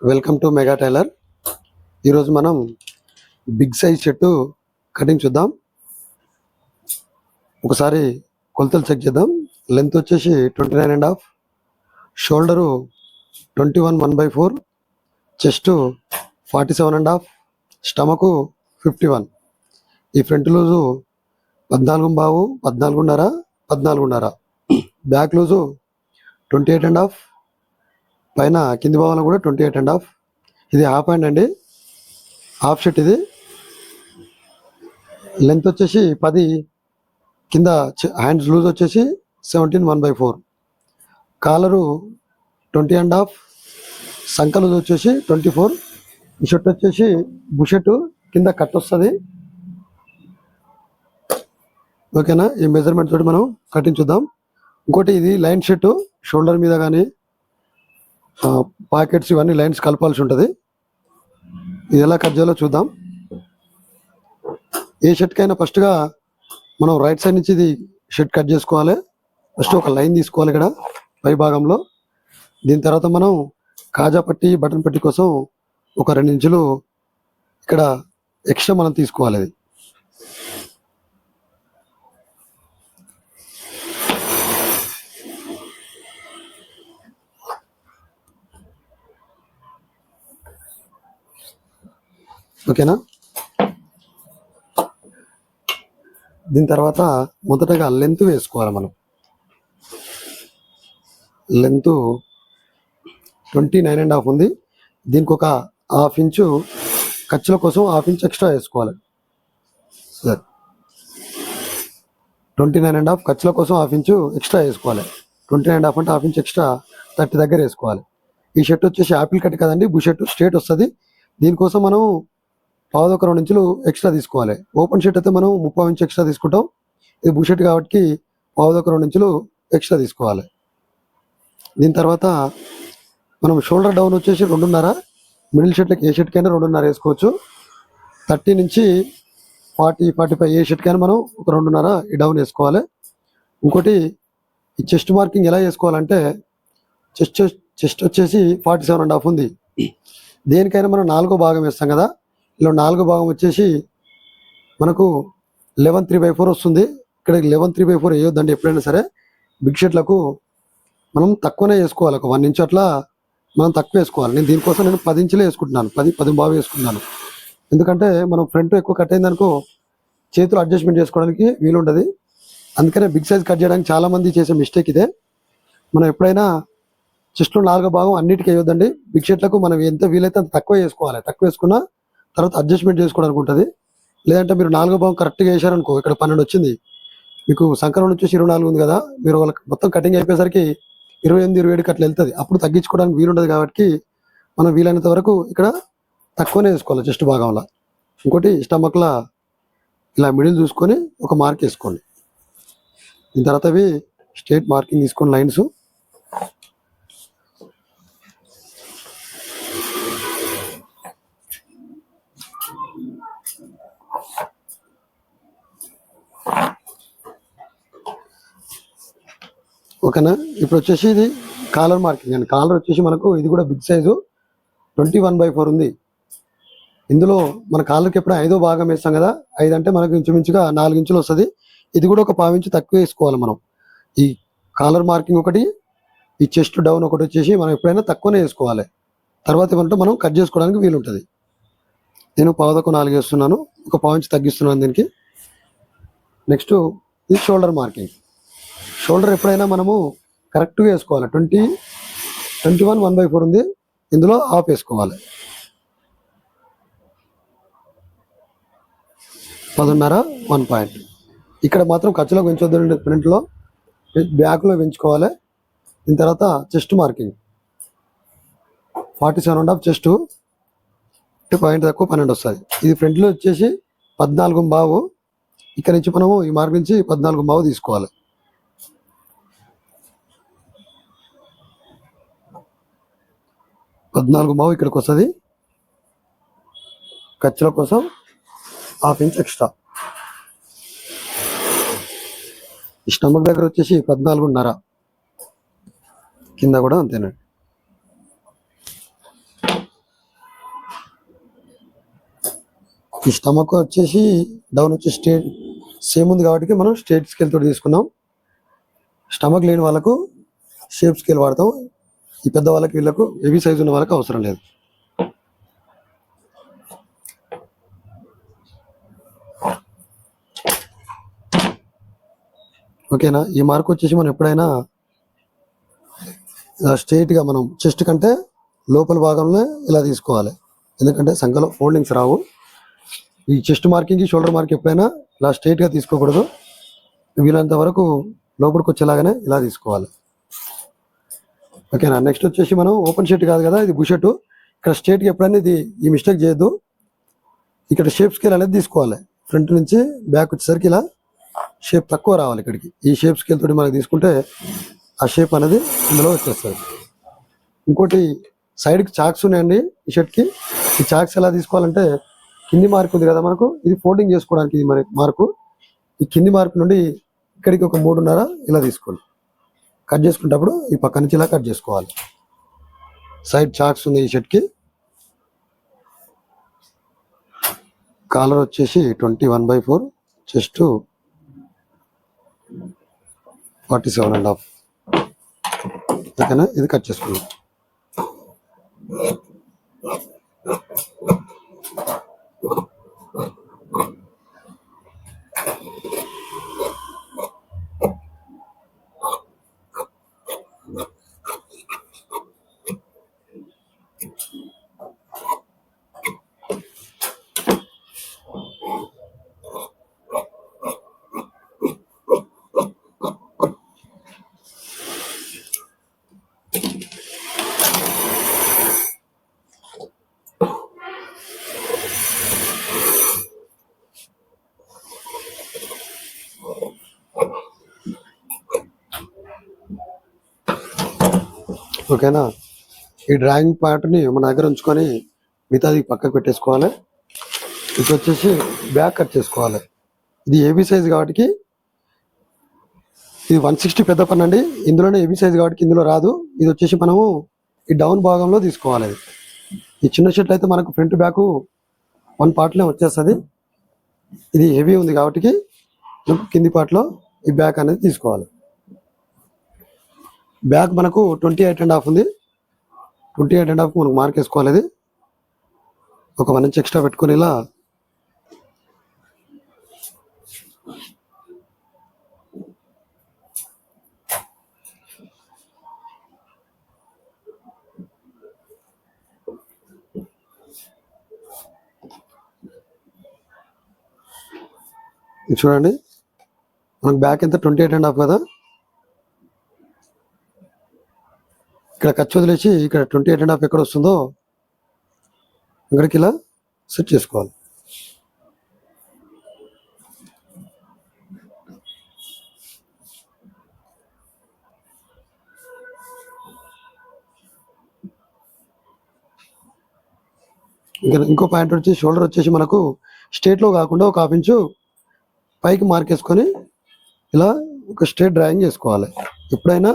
Welcome to mega tailor. ఈరోజు మనం big size shirt cutting చూద్దాం. ఒకసారి కొలతలు చెక్ చేద్దాం. లెంత్ వచ్చేసి 29.5, షోల్డరు 21/1/4, చెస్ట్ 47.5, స్టమకు 51. ఈ ఫ్రంట్ లూజు 14 14.5, 14.5. బ్యాక్ లూజు 28.5, పైన కింది భాగంలో కూడా 28.5. ఇది హాఫ్ హ్యాండ్ అండి, హాఫ్ షర్ట్. ఇది లెంత్ వచ్చేసి 10, కింద హ్యాండ్స్ లూజ్ వచ్చేసి 17/1/4, కాలరు 20.5, సంక లూజ్ వచ్చేసి 24. ఈ షర్ట్ వచ్చేసి బుషెట్ కింద కట్ వస్తుంది. ఓకేనా? ఈ మెజర్మెంట్ తోటి మనం కటింగ్ చూద్దాం. ఇంకోటి, ఇది లైన్ షర్టు, షోల్డర్ మీద కానీ పాకెట్స్ ఇవన్నీ లైన్స్ కలపాల్సి ఉంటుంది. ఇది ఎలా కట్ చేయాలో చూద్దాం. ఏ షర్ట్కైనా ఫస్ట్గా మనం రైట్ సైడ్ నుంచి ఇది షర్ట్ కట్ చేసుకోవాలి. ఫస్ట్ ఒక లైన్ తీసుకోవాలి ఇక్కడ పై భాగంలో. దీని తర్వాత మనం కాజా పట్టి, బటన్ పట్టి కోసం ఒక 2 ఇంచులు ఇక్కడ ఎక్స్ట్రా మనం తీసుకోవాలి. అది ఓకేనా? దీని తర్వాత మొదటగా లెంత్ వేసుకోవాలి. మనం లెంత్ 29.5 ఉంది. దీనికి ఒక 1/2 ఇంచు ఖర్చుల కోసం 1/2 ఇంచ్ ఎక్స్ట్రా వేసుకోవాలి. సరే, 29.5 ఖర్చుల కోసం 1/2 ఇంచు ఎక్స్ట్రా వేసుకోవాలి. 29.5 అంటే 1/2 ఇంచ్ ఎక్స్ట్రా 30 దగ్గర వేసుకోవాలి. ఈ షర్ట్ వచ్చేసి యాపిల్ కట్ కదండి, బుషర్ట్ స్ట్రేట్ వస్తుంది. దీనికోసం మనం 1/2 ఇంచులు ఎక్స్ట్రా తీసుకోవాలి. ఓపెన్ షర్ట్ అయితే మనం 30 ఇంచు ఎక్స్ట్రా తీసుకుంటాం. ఇది బుషర్ట్ కాబట్టి 1/2 ఇంచులు ఎక్స్ట్రా తీసుకోవాలి. దీని తర్వాత మనం షోల్డర్ డౌన్ వచ్చేసి 2.5. మిడిల్ షర్ట్లకి ఏ షర్ట్కైనా 2.5 వేసుకోవచ్చు. 30 నుంచి 40, 45 ఏ షర్ట్కైనా మనం ఒక 2.5 ఈ డౌన్ వేసుకోవాలి. ఇంకోటి, ఈ చెస్ట్ మార్కింగ్ ఎలా వేసుకోవాలంటే, చెస్ట్ వచ్చేసి 47.5 ఉంది. దేనికైనా మనం 4వ భాగం వేస్తాం కదా. ఇలా 4వ భాగం వచ్చేసి మనకు 11/3/4 వస్తుంది. ఇక్కడ 11/3/4 వేయొద్దండి. ఎప్పుడైనా సరే బిగ్ షర్ట్లకు మనం తక్కువనే వేసుకోవాలి. ఒక 1 ఇంచ్ అట్లా మనం తక్కువ వేసుకోవాలి. దీనికోసం నేను 10 ఇంచులే వేసుకుంటున్నాను, 10 వేసుకుంటున్నాను. ఎందుకంటే మనం ఫ్రంట్ ఎక్కువ కట్ అయిందనుకో చేతులు అడ్జస్ట్మెంట్ చేసుకోవడానికి వీలుండదు. అందుకనే బిగ్ సైజ్ కట్ చేయడానికి చాలామంది చేసే మిస్టేక్ ఇదే. మనం ఎప్పుడైనా చెస్ట్లో 4వ భాగం అన్నిటికీ వేయొద్దండి. బిగ్ షర్ట్లకు మనం ఎంత వీలైతే అంత తక్కువ వేసుకోవాలి. తక్కువ వేసుకున్నా తర్వాత అడ్జస్ట్మెంట్ చేసుకోవడానికి ఉంటుంది. లేదంటే మీరు 4వ భాగం కరెక్ట్గా వేసారనుకో, ఇక్కడ 12 వచ్చింది, మీకు సంకలనం వచ్చేసి 24 ఉంది కదా, మీరు వాళ్ళకి మొత్తం కటింగ్ అయిపోయేసరికి 28, 27 అట్లా వెళ్తుంది. అప్పుడు తగ్గించుకోవడానికి వీలుండదు. కాబట్టి మనం వీలైనంత వరకు ఇక్కడ తక్కువనే వేసుకోవాలి చెస్ట్ భాగంలో. ఇంకోటి, స్టమక్లా ఇలా మిడిల్ చూసుకొని ఒక మార్క్ వేసుకోండి. దీని తర్వాత అవి స్ట్రేట్ మార్కింగ్ తీసుకొని లైన్స్. ఓకేనా? ఇప్పుడు వచ్చేసి ఇది కాలర్ మార్కింగ్ అండి. కాలర్ వచ్చేసి మనకు ఇది కూడా బిగ్ సైజు 21/4 ఉంది. ఇందులో మన కాలర్కి ఎప్పుడు 5వ భాగం వేస్తాం కదా. 5 అంటే మనకు ఇంచుమించుగా 4 ఇంచులు వస్తుంది. ఇది కూడా ఒక 1/4 ఇంచు తక్కువ వేసుకోవాలి మనం. ఈ కాలర్ మార్కింగ్ ఒకటి, ఈ చెస్ట్ డౌన్ ఒకటి వచ్చేసి మనం ఎప్పుడైనా తక్కువనే వేసుకోవాలి. తర్వాత ఏమంటే మనం కట్ చేసుకోవడానికి వీలుంటుంది. నేను 1/4 వేస్తున్నాను, ఒక 1/4 ఇంచు తగ్గిస్తున్నాను దీనికి. నెక్స్ట్ ఇది షోల్డర్ మార్కింగ్. షోల్డర్ ఎప్పుడైనా మనము కరెక్ట్గా వేసుకోవాలి. 21/1/4 ఉంది. ఇందులో హాఫ్ వేసుకోవాలి. 10.5, 1 పాయింట్. ఇక్కడ మాత్రం ఖర్చులో పెంచొద్దు, ఫ్రంట్లో బ్యాక్లో పెంచుకోవాలి. దీని తర్వాత చెస్ట్ మార్కింగ్ 47.5 చెస్ట్, పాయింట్ తక్కువ 12 వస్తుంది. ఇది ఫ్రంట్లో వచ్చేసి 14.5. ఇక్కడ నుంచి మనము ఈ మార్క్ నుంచి 14.5 తీసుకోవాలి. 14.5 ఇక్కడికి వస్తుంది. ఖర్చుల కోసం 1/2 ఇంచ్ ఎక్స్ట్రా. ఈ స్టమక్ దగ్గర వచ్చేసి 14.5, కింద కూడా అంతేనండి. ఈ స్టమక్ వచ్చేసి డౌన్ వచ్చి స్ట్రేట్ సేమ్ ఉంది కాబట్టి మనం స్ట్రేట్ స్కేల్ తోటి తీసుకున్నాం. స్టమక్ లేని వాళ్ళకు షేప్ స్కేల్ వాడతాం. ఈ పెద్ద వాళ్ళకి వీళ్ళకు హెవీ సైజు ఉన్న వాళ్ళకి అవసరం లేదు. ఓకేనా. ఈ మార్క్ వచ్చేసి మనం ఎప్పుడైనా స్ట్రైట్గా మనం చెస్ట్ కంటే లోపల భాగంలో ఇలా తీసుకోవాలి, ఎందుకంటే సంఖలో ఫోల్డింగ్స్ రావు. ఈ చెస్ట్ మార్కింగ్ షోల్డర్ మార్క్ ఎప్పుడైనా ఇలా స్ట్రైట్గా తీసుకోకూడదు, వీలంత వరకు లోపలికి వచ్చేలాగానే ఇలా తీసుకోవాలి. ఓకేనా. నెక్స్ట్ వచ్చేసి మనం ఓపెన్ షర్ట్ కాదు కదా, ఇది బుషర్ట్. ఇక్కడ స్ట్రైట్గా ఎప్పుడైనా ఇది ఈ మిస్టేక్ చేయొద్దు. ఇక్కడ షేప్ స్కేల్ అనేది తీసుకోవాలి. ఫ్రంట్ నుంచి బ్యాక్ వచ్చేసరికి ఇలా షేప్ తక్కువ రావాలి. ఇక్కడికి ఈ షేప్ స్కేల్ తోటి మనకి తీసుకుంటే ఆ షేప్ అనేది ఇందులో వచ్చేస్తుంది. ఇంకోటి సైడ్కి చాక్స్ ఉన్నాయండి ఈ షర్ట్కి. ఈ చాక్స్ ఎలా తీసుకోవాలంటే కింది మార్క్ ఉంది కదా మనకు, ఇది ఫోల్డింగ్ చేసుకోవడానికి ఇది మరి మార్కు. ఈ కింది మార్క్ నుండి ఇక్కడికి ఒక 3.5 ఇలా తీసుకోండి. కట్ చేసుకునేటప్పుడు ఈ పక్క నుంచి ఇలా కట్ చేసుకోవాలి. సైడ్ చాక్స్ ఉంది ఈ షర్ట్కి. కాలర్ వచ్చేసి 21/4, చెస్ట్ 47.5. ఓకేనా. ఇది కట్ చేసుకుందాం. ఓకేనా. ఈ డ్రాయింగ్ పార్ట్ని మన దగ్గర ఉంచుకొని మిగతాది పక్కకు పెట్టేసుకోవాలి. ఇప్పుడు వచ్చేసి బ్యాక్ కట్ చేసుకోవాలి. ఇది ఏబీ సైజ్ కాబట్టి ఇది 160 పెద్ద పన్ను అండి. ఇందులోనే ఏబీ సైజ్ కాబట్టి ఇందులో రాదు. ఇది వచ్చేసి మనము ఈ డౌన్ భాగంలో తీసుకోవాలి. ఈ చిన్న షర్ట్ అయితే మనకు ఫ్రంట్ బ్యాక్ 1 పార్ట్లే వచ్చేస్తుంది. ఇది హెవీ ఉంది కాబట్టి కింది పార్ట్లో ఈ బ్యాక్ అనేది తీసుకోవాలి. బ్యాక్ మనకు 28.5 ఉంది. 28.5 మనకు మార్క్ వేసుకోవాలి. ఇది ఒక 1 ఇంచ్ ఎక్స్ట్రా పెట్టుకొని ఇలా చూడండి. మనకు బ్యాక్ ఎంత 28.5 కదా, ఇక్కడ ఖర్చు వదిలేసి ఇక్కడ 28.5 ఎక్కడ వస్తుందో ఇక్కడికి ఇలా సెట్ చేసుకోవాలి. ఇంకా ఇంకో పాయింట్ వచ్చి షోల్డర్ వచ్చేసి మనకు స్ట్రేట్లో కాకుండా ఒక 1/2 ఇంచు పైకి మార్క్ వేసుకొని ఇలా ఒక స్ట్రేట్ డ్రాయింగ్ చేసుకోవాలి. ఎప్పుడైనా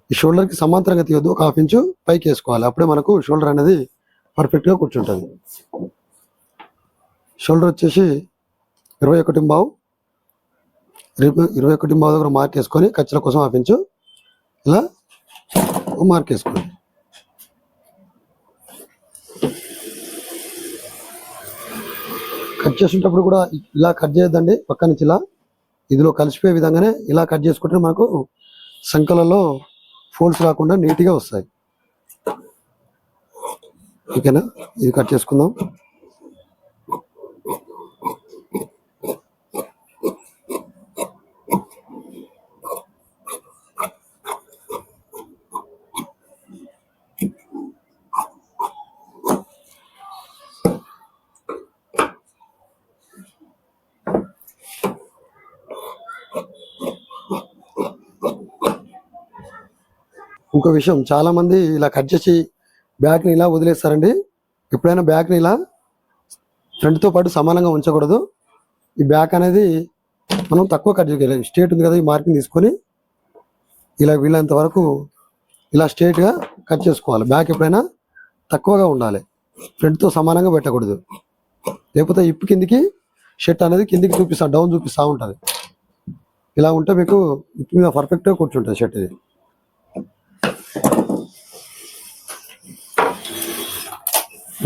ఈ షోల్డర్కి సమాంతరంగా తీయొద్దు, ఒక 1/2 ఇంచు పైకి వేసుకోవాలి. అప్పుడే మనకు షోల్డర్ అనేది పర్ఫెక్ట్గా కూర్చుంటుంది. షోల్డర్ వచ్చేసి 21.5 దగ్గర మార్క్ వేసుకొని ఖర్చుల కోసం 1/2 ఇంచు ఇలా మార్క్ వేసుకోండి. కట్ చేసేటప్పుడు కూడా ఇలా కట్ చేయొద్దండి, పక్క నుంచి ఇలా ఇందులో కలిసిపోయే విధంగానే ఇలా కట్ చేసుకుంటే మనకు సంకలలో ఫోల్డ్స్ రాకుండా నీట్గా వస్తాయి. ఓకేనా. ఇది కట్ చేసుకుందాం. ఇంకో విషయం, చాలా మంది ఇలా కట్ చేసి బ్యాక్ని ఇలా వదిలేస్తారండి. ఎప్పుడైనా బ్యాక్ని ఇలా ఫ్రంట్తో పాటు సమానంగా ఉంచకూడదు. ఈ బ్యాక్ అనేది మనం తక్కువ కట్ చేయగలం. స్ట్రేట్ ఉంది కదా, ఈ మార్కింగ్ తీసుకొని ఇలా వీళ్ళంత వరకు ఇలా స్ట్రేట్గా కట్ చేసుకోవాలి. బ్యాక్ ఎప్పుడైనా తక్కువగా ఉండాలి, ఫ్రంట్తో సమానంగా పెట్టకూడదు. లేకపోతే ఇప్పు కిందికి షర్ట్ అనేది కిందికి డౌన్ చూపిస్తూ ఉంటుంది. ఇలా ఉంటే మీకు ఇప్పు మీద పర్ఫెక్ట్గా కూర్చుంటుంది షర్ట్ ఇది.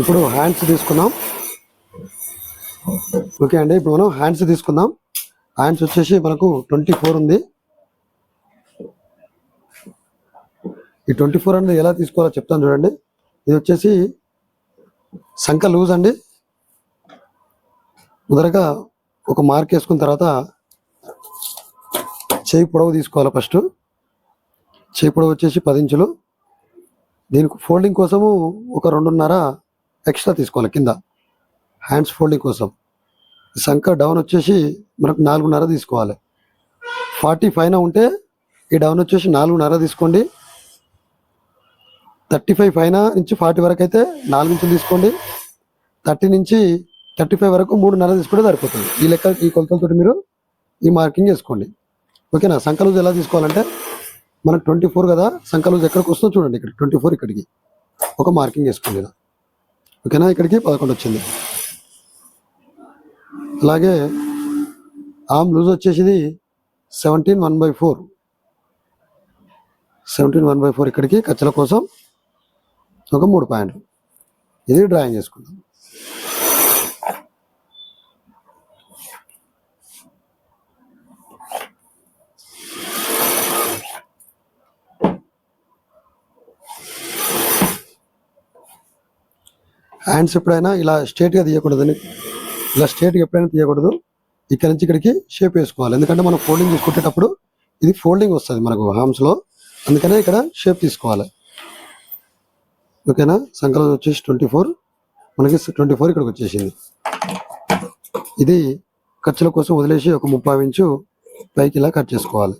ఇప్పుడు హ్యాండ్స్ తీసుకుందాం. ఓకే అండి, ఇప్పుడు మనం హ్యాండ్స్ తీసుకుందాం. హ్యాండ్స్ వచ్చేసి మనకు 24 ఉంది. ఈ 24 అనేది ఎలా తీసుకోవాలో చెప్తాను చూడండి. ఇది వచ్చేసి సంఖ లూజ్ అండి. మొదటగా ఒక మార్క్ వేసుకున్న తర్వాత చేయి పొడవు తీసుకోవాలి. ఫస్ట్ చేయి పొడవు వచ్చేసి 10 ఇంచులు. దీనికి ఫోల్డింగ్ కోసము ఒక 2.5 ఎక్స్ట్రా తీసుకోవాలి కింద హ్యాండ్స్ ఫోల్డింగ్ కోసం. సంఖ డౌన్ వచ్చేసి మనకు 4.5 తీసుకోవాలి. 40 పైన ఉంటే ఈ డౌన్ వచ్చేసి 4.5 తీసుకోండి. 35 పైన నుంచి 40 వరకు అయితే 4 ఇంచులు తీసుకోండి. 30 నుంచి 35 వరకు 3.5 తీసుకుంటే సరిపోతుంది. ఈ లెక్క ఈ కొలతలతో మీరు ఈ మార్కింగ్ చేసుకోండి. ఓకేనా. సంఖ లూజ్ ఎలా తీసుకోవాలంటే మనకు 24 కదా, సంఖ లూజ్ ఎక్కడికి వస్తుందో చూడండి. ఇక్కడ 24 ఇక్కడికి ఒక మార్కింగ్ వేసుకోండి ఇలా. ఓకేనా. ఇక్కడికి 11 వచ్చింది. అలాగే ఆర్మ్ లూజ్ వచ్చేసి 17 1/4. 17 1/4 ఇక్కడికి ఖర్చుల కోసం ఒక 3 పాయింట్లు. ఇది డ్రాయింగ్ చేసుకుందాం. హ్యాండ్స్ ఎప్పుడైనా ఇలా స్ట్రేట్గా తీయకూడదని, ఇలా స్ట్రేట్గా ఎప్పుడైనా తీయకూడదు. ఇక్కడ నుంచి ఇక్కడికి షేప్ వేసుకోవాలి. ఎందుకంటే మనం ఫోల్డింగ్ తీసుకునేటప్పుడు ఇది ఫోల్డింగ్ వస్తుంది మనకు హామ్స్లో, అందుకనే ఇక్కడ షేప్ తీసుకోవాలి. ఓకేనా. సంఖ్యలో వచ్చేసి 24, మనకి 24 ఇక్కడికి వచ్చేసింది. ఇది ఖర్చుల కోసం వదిలేసి ఒక 30 ఇంచు పైకి ఇలా కట్ చేసుకోవాలి.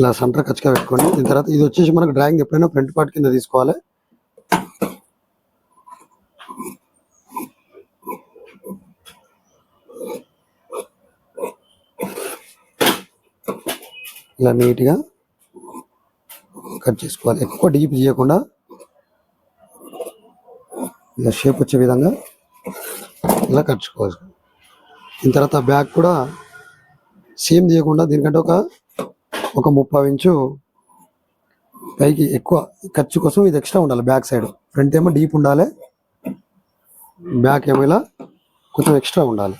ఇలా సెంటర్ ఖర్చుగా పెట్టుకోండి. దీని తర్వాత ఇది వచ్చేసి మనకు డ్రాయింగ్ ఎప్పుడైనా ఫ్రంట్ పార్ట్ కింద తీసుకోవాలి. ఇలా నీట్గా కట్ చేసుకోవాలి. ఎక్కువ డీప్ చేయకుండా ఇలా షేప్ వచ్చే విధంగా ఇలా కట్ చేసుకోవాలి. దీని తర్వాత బ్యాక్ కూడా సేమ్ తీయకుండా దీనికంటే ఒక 30 ఇంచు పైకి ఎక్కువ ఖర్చు కోసం ఇది ఎక్స్ట్రా ఉండాలి. బ్యాక్ సైడ్, ఫ్రంట్ ఏమో డీప్ ఉండాలి, బ్యాక్ ఏమో ఇలా కొంచెం ఎక్స్ట్రా ఉండాలి.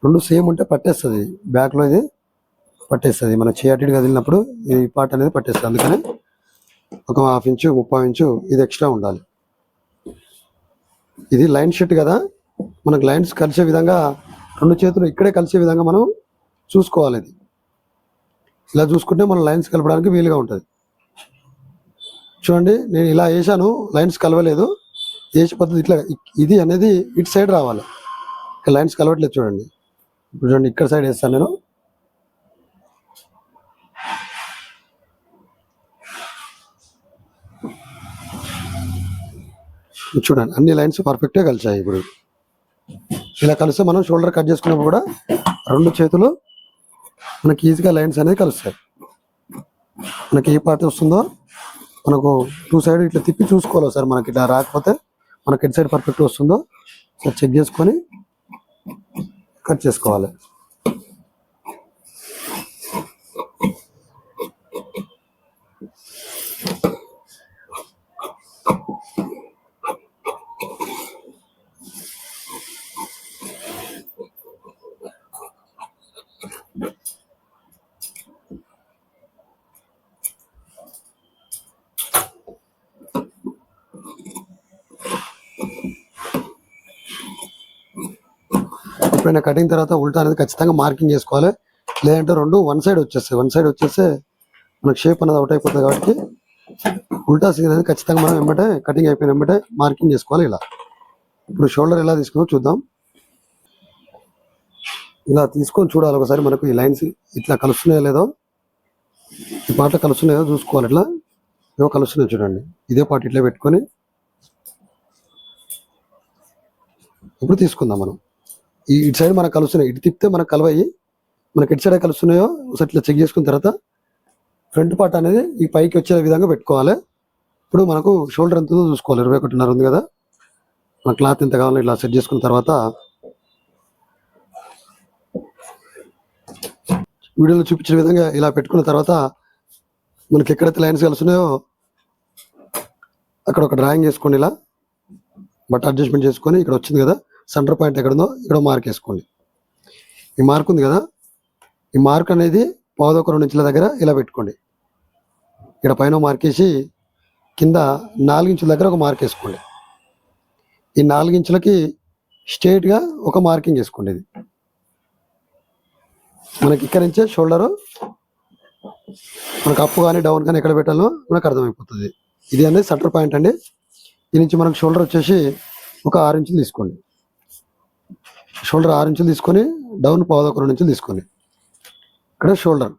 రెండు సేమ్ ఉంటే పట్టేస్తుంది బ్యాక్లో, ఇది పట్టేస్తుంది. మన చేయటిగా కదిలినప్పుడు ఈ పార్ట్ అనేది పట్టేస్తుంది. అందుకనే ఒక 1/2 ఇంచు 30 ఇంచు ఇది ఎక్స్ట్రా ఉండాలి. ఇది లైన్ షర్ట్ కదా, మనకు లైన్స్ కలిసే విధంగా 2 చేతులు ఇక్కడే కలిసే విధంగా మనం చూసుకోవాలి. ఇది ఇలా చూసుకుంటే మనం లైన్స్ కలపడానికి వీలుగా ఉంటుంది. చూడండి, నేను ఇలా వేసాను, లైన్స్ కలవలేదు. వేసే పద్ధతి ఇట్లా, ఇది అనేది ఇటు సైడ్ రావాలి, ఇక్కడ లైన్స్ కలవట్లేదు. చూడండి, ఇప్పుడు చూడండి, ఇక్కడ సైడ్ వేస్తాను నేను. చూడండి, అన్ని లైన్స్ పర్ఫెక్ట్గా కలిసాయి. ఇప్పుడు ఇలా కలిస్తే మనం షోల్డర్ కట్ చేసుకున్నప్పుడు కూడా 2 చేతులు మనకి ఈజీగా లైన్స్ అనేది కలుస్తాయి. మనకి ఏ పార్ట్ వస్తుందో మనకు 2 సైడ్ ఇట్లా తిప్పి చూసుకోవాలి సార్. మనకి ఇట్లా రాకపోతే మనకి ఎటు సైడ్ పర్ఫెక్ట్ వస్తుందో సార్ చెక్ చేసుకొని కట్ చేసుకోవాలి. ఎప్పుడైనా కటింగ్ తర్వాత ఉల్టా అనేది ఖచ్చితంగా మార్కింగ్ చేసుకోవాలి. లేదంటే 2 వన్ సైడ్ వచ్చేస్తే మనకు షేప్ అనేది అవుట్ అయిపోతుంది. కాబట్టి ఉల్టా సీన్ అనేది ఖచ్చితంగా మనం వెంబటే కటింగ్ అయిపోయిన వెంబటే మార్కింగ్ చేసుకోవాలి. ఇలా ఇప్పుడు షోల్డర్ ఎలా తీసుకుందో చూద్దాం. ఇలా తీసుకొని చూడాలి ఒకసారి, మనకు ఈ లైన్స్ ఇట్లా కలుస్తున్నాయో లేదో, ఈ పార్ట్ కలుస్తున్నాయో చూసుకోవాలి. ఇట్లా ఏవో కలుస్తున్నాయి చూడండి. ఇదే పార్ట్ ఇట్లా పెట్టుకొని ఇప్పుడు తీసుకుందాం మనం. ఇటు సైడ్ మనకు కలుస్తున్నాయి, ఇటు తిప్పితే మనకు కలవయి, మనకి ఇటు సైడ్ కలుస్తున్నాయో ఒకసారి ఇట్లా చెక్ చేసుకున్న తర్వాత ఫ్రంట్ పార్ట్ అనేది ఈ పైకి వచ్చే విధంగా పెట్టుకోవాలి. ఇప్పుడు మనకు షోల్డర్ ఎంత ఉందో చూసుకోవాలి. 21.5 ఉంది కదా, మన క్లాత్ ఎంత కావాలో ఇట్లా సెట్ చేసుకున్న తర్వాత వీడియోలో చూపించిన విధంగా ఇలా పెట్టుకున్న తర్వాత మనకి ఎక్కడైతే లైన్స్ కలుస్తున్నాయో అక్కడ ఒక డ్రాయింగ్ చేసుకోండి. ఇలా బట్ అడ్జస్ట్మెంట్ చేసుకొని ఇక్కడ వచ్చింది కదా సెంటర్ పాయింట్ ఎక్కడుందో ఇక్కడ మార్క్ వేసుకోండి. ఈ మార్క్ ఉంది కదా, ఈ మార్క్ అనేది 1.25 ఇంచుల దగ్గర ఇలా పెట్టుకోండి. ఇక్కడ పైన మార్క్ వేసి కింద 4 ఇంచుల దగ్గర ఒక మార్క్ వేసుకోండి. ఈ 4 ఇంచులకి స్ట్రైట్గా ఒక మార్కింగ్ వేసుకోండి. ఇది మనకి ఇక్కడ నుంచే షోల్డరు మనకు అప్ కానీ డౌన్ కానీ ఎక్కడ పెట్టాలో మనకు అర్థమైపోతుంది. ఇది అనేది సెంటర్ పాయింట్ అండి. దీని నుంచి మనకు షోల్డర్ వచ్చేసి ఒక 6 ఇంచులు తీసుకోండి. షోల్డర్ 6 ఇంచులు తీసుకొని డౌన్ 1.25 ఇంచులు తీసుకోండి. ఇక్కడ షోల్డర్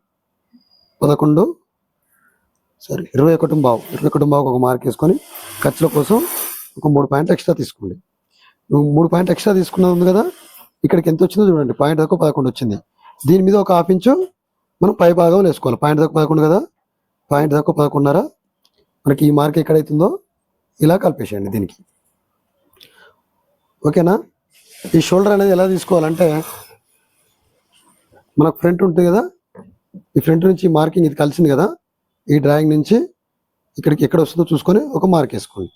21.5 ఒక మార్క్ వేసుకొని ఖర్చుల కోసం ఒక 3 పాయింట్లు ఎక్స్ట్రా తీసుకోండి. 3 పాయింట్ ఎక్స్ట్రా తీసుకున్నది ఉంది కదా, ఇక్కడికి ఎంత వచ్చిందో చూడండి. పాయింట్ దాకా 11 వచ్చింది. దీని మీద ఒక 1/2 ఇంచు మనం పై భాగంలో వేసుకోవాలి. పాయింట్ దాకా 11 కదా, పాయింట్ దాకా 11.5 మనకి ఈ మార్క్ ఎక్కడైతుందో ఇలా కలిపేసేయండి దీనికి. ఓకేనా? ఈ షోల్డర్ అనేది ఎలా తీసుకోవాలంటే మనకు ఫ్రంట్ ఉంటుంది కదా, ఈ ఫ్రంట్ నుంచి మార్కింగ్ ఇది కలిసింది కదా, ఈ డ్రాయింగ్ నుంచి ఇక్కడికి ఎక్కడ వస్తుందో చూసుకొని ఒక మార్క్ వేసుకోండి.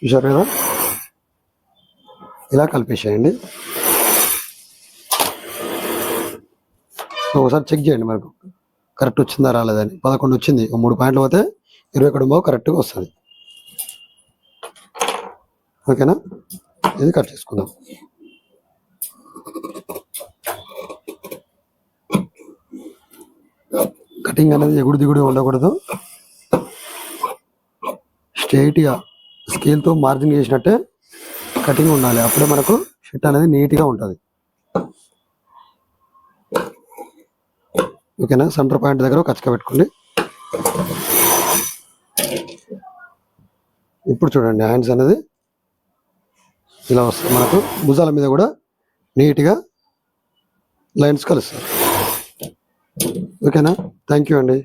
చూసారు కదా, ఇలా కలిపేసేయండి. ఒకసారి చెక్ చేయండి మనకు కరెక్ట్ వచ్చిందా రాలేదని. 11 వచ్చింది, 3 పాయింట్లు పోతే 21.5 కరెక్ట్గా వస్తుంది. ఓకేనా? ఇది కట్ చేసుకుందాం. కటింగ్ అనేది ఎగుడు దిగుడు ఉండకూడదు. స్ట్రైట్గా స్కేల్తో మార్జింగ్ చేసినట్టే కటింగ్ ఉండాలి. అప్పుడే మనకు షర్ట్ అనేది నీట్గా ఉంటుంది. ఓకేనా? సెంటర్ పాయింట్ దగ్గర కచ్చక పెట్టుకోండి. ఇప్పుడు చూడండి హ్యాండ్స్ అనేది ఇలా వస్తుంది. మనకు భుజాల మీద కూడా నీట్గా లైన్స్ కలుస్తాయి. ఓకేనా? థ్యాంక్ యూ అండి.